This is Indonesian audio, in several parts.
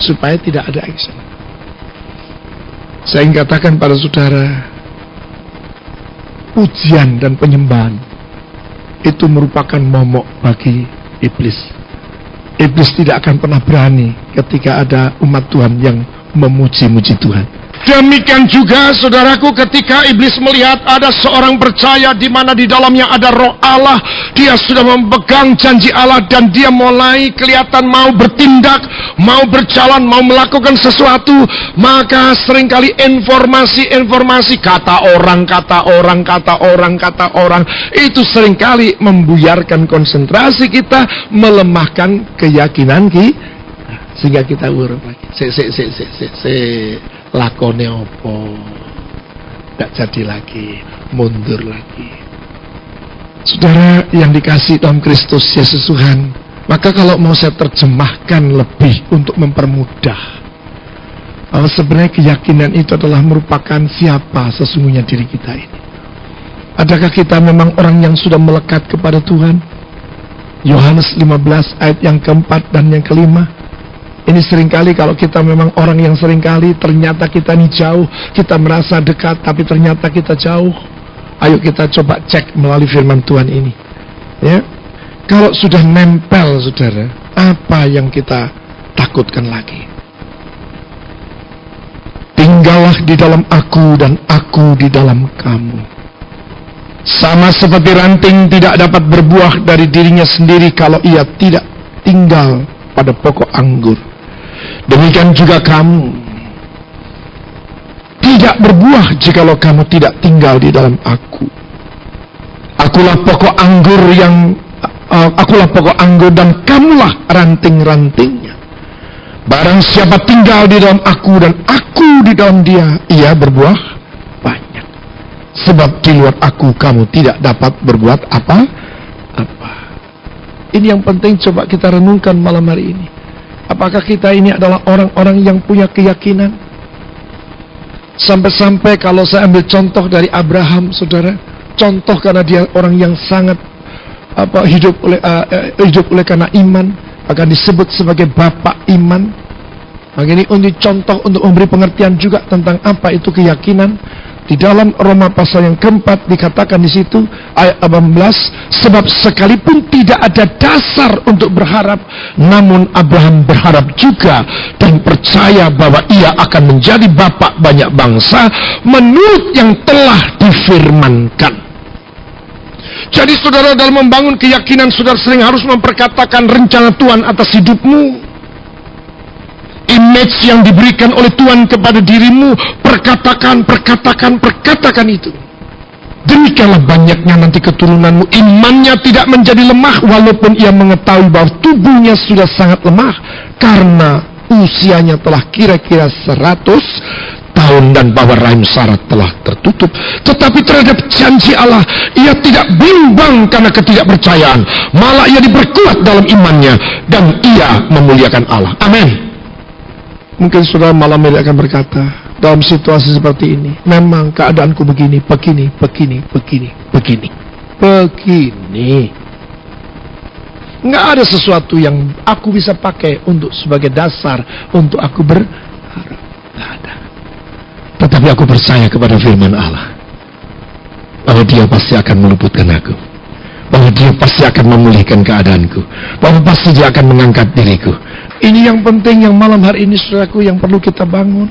supaya tidak ada action. Saya ingin katakan pada saudara, pujian dan penyembahan itu merupakan momok bagi iblis. Iblis tidak akan pernah berani ketika ada umat Tuhan yang memuji-muji Tuhan. Demikian juga saudaraku, ketika iblis melihat ada seorang percaya di mana di dalamnya ada roh Allah, dia sudah memegang janji Allah dan dia mulai kelihatan mau bertindak, mau berjalan, mau melakukan sesuatu, maka seringkali informasi kata orang itu seringkali membuyarkan konsentrasi kita, melemahkan keyakinan kita, sehingga kita urut lagi. Lakone opo, tidak jadi lagi, mundur lagi. Saudara yang dikasih dalam Kristus Yesus Tuhan, maka kalau mau saya terjemahkan lebih untuk mempermudah, bahwa sebenarnya keyakinan itu adalah merupakan siapa sesungguhnya diri kita ini. Adakah kita memang orang yang sudah melekat kepada Tuhan? Yohanes 15 ayat yang keempat dan yang kelima. Ini seringkali kalau kita memang orang yang seringkali ternyata kita ini jauh, kita merasa dekat tapi ternyata kita jauh. Ayo kita coba cek melalui firman Tuhan ini. Ya. Kalau sudah nempel saudara, apa yang kita takutkan lagi? Tinggallah di dalam aku dan aku di dalam kamu. Sama seperti ranting tidak dapat berbuah dari dirinya sendiri kalau ia tidak tinggal pada pokok anggur. Demikian juga kamu tidak berbuah jikalau kamu tidak tinggal di dalam aku. Akulah pokok anggur dan kamulah ranting-rantingnya. Barang siapa tinggal di dalam aku dan aku di dalam dia, ia berbuah banyak. Sebab di luar aku kamu tidak dapat berbuat apa-apa. Ini yang penting coba kita renungkan malam hari ini. Apakah kita ini adalah orang-orang yang punya keyakinan? Sampai-sampai kalau saya ambil contoh dari Abraham, saudara, contoh karena dia orang yang sangat hidup oleh karena iman, akan disebut sebagai bapak iman. Maka ini untuk contoh untuk memberi pengertian juga tentang apa itu keyakinan. Di dalam Roma pasal yang keempat dikatakan di situ ayat 18, sebab sekalipun tidak ada dasar untuk berharap, namun Abraham berharap juga dan percaya bahwa ia akan menjadi bapak banyak bangsa menurut yang telah difirmankan. Jadi saudara, dalam membangun keyakinan, saudara sering harus memperkatakan rencana Tuhan atas hidupmu. Image yang diberikan oleh Tuhan kepada dirimu, perkatakan itu. Demikianlah banyaknya nanti keturunanmu, imannya tidak menjadi lemah walaupun ia mengetahui bahwa tubuhnya sudah sangat lemah karena usianya telah kira-kira 100 tahun dan bahwa rahim Sarah telah tertutup. Tetapi terhadap janji Allah ia tidak bimbang karena ketidakpercayaan, malah ia diperkuat dalam imannya dan ia memuliakan Allah. Amin. Mungkin saudara malam ini akan berkata, dalam situasi seperti ini, memang keadaanku begini. Nggak ada sesuatu yang aku bisa pakai untuk sebagai dasar untuk aku berharap. Nggak ada. Tetapi aku percaya kepada firman Allah, bahwa dia pasti akan meluputkan aku, bahwa dia pasti akan memulihkan keadaanku, bahwa pasti dia akan mengangkat diriku. Ini yang penting yang malam hari ini saudaraku yang perlu kita bangun.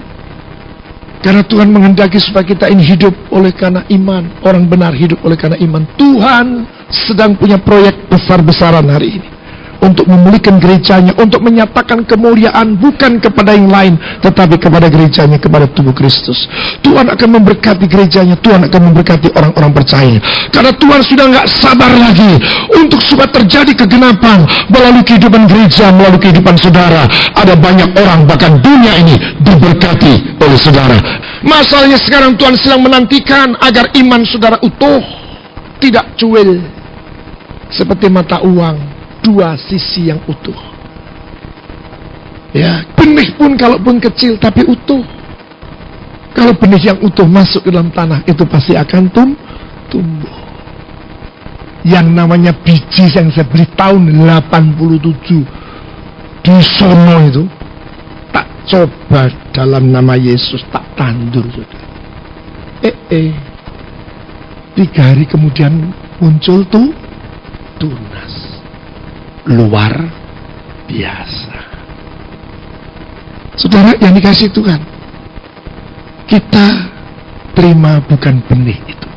Karena Tuhan menghendaki supaya kita ini hidup oleh karena iman. Orang benar hidup oleh karena iman. Tuhan sedang punya proyek besar-besaran hari ini. Untuk memulihkan gerejanya, untuk menyatakan kemuliaan bukan kepada yang lain, tetapi kepada gerejanya, kepada tubuh Kristus. Tuhan akan memberkati gerejanya, Tuhan akan memberkati orang-orang percaya. Karena Tuhan sudah nggak sabar lagi untuk supaya terjadi kegenapan melalui kehidupan gereja, melalui kehidupan saudara. Ada banyak orang, bahkan dunia ini diberkati oleh saudara. Masalahnya sekarang Tuhan sedang menantikan agar iman saudara utuh, tidak cuil seperti mata uang. Dua sisi yang utuh. Ya, benih pun kalaupun kecil tapi utuh. Kalau benih yang utuh masuk ke dalam tanah, itu pasti akan tumbuh. Yang namanya biji yang saya beli tahun 87 di sono itu, tak Coba dalam nama Yesus tak tandur, saudara. 3 hari kemudian muncul tunas. Luar biasa. Saudara yang dikasih Tuhan, kita terima bukan benih itu,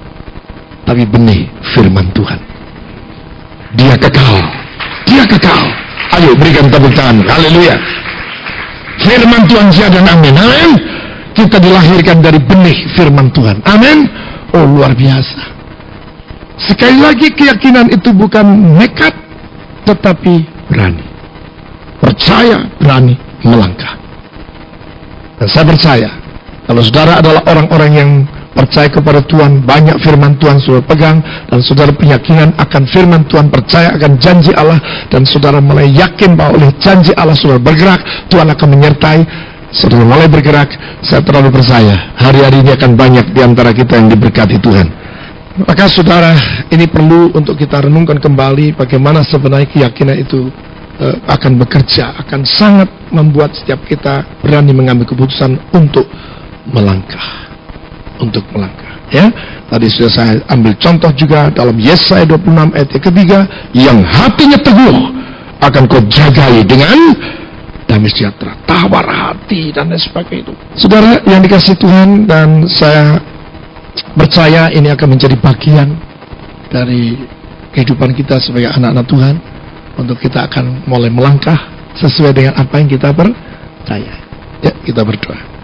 tapi benih firman Tuhan. Dia kekal. Dia kekal. Ayo berikan tepuk tangan. Haleluya. Firman Tuhan ya dan amin. Amin. Kita dilahirkan dari benih firman Tuhan. Amin. Oh, luar biasa. Sekali lagi, keyakinan itu bukan nekat, tetapi berani. Percaya, berani melangkah. Dan saya percaya, kalau saudara adalah orang-orang yang percaya kepada Tuhan, banyak firman Tuhan saudara pegang, dan saudara keyakinan akan firman Tuhan, percaya akan janji Allah, dan saudara mulai yakin bahwa oleh janji Allah saudara bergerak, Tuhan akan menyertai, saudara mulai bergerak. Saya terlalu percaya, hari-hari ini akan banyak di antara kita yang diberkati Tuhan. Maka saudara, ini perlu untuk kita renungkan kembali bagaimana sebenarnya keyakinan itu akan bekerja, akan sangat membuat setiap kita berani mengambil keputusan untuk melangkah. Ya, tadi sudah saya ambil contoh juga dalam Yesaya 26 ayat ketiga, yang hatinya teguh akan kau jagai dengan damai sejahtera, tawar hati dan lain sebagainya itu. Saudara yang dikasih Tuhan, dan saya percaya ini akan menjadi bagian dari kehidupan kita sebagai anak-anak Tuhan, untuk kita akan mulai melangkah sesuai dengan apa yang kita percaya. Ya, kita berdoa.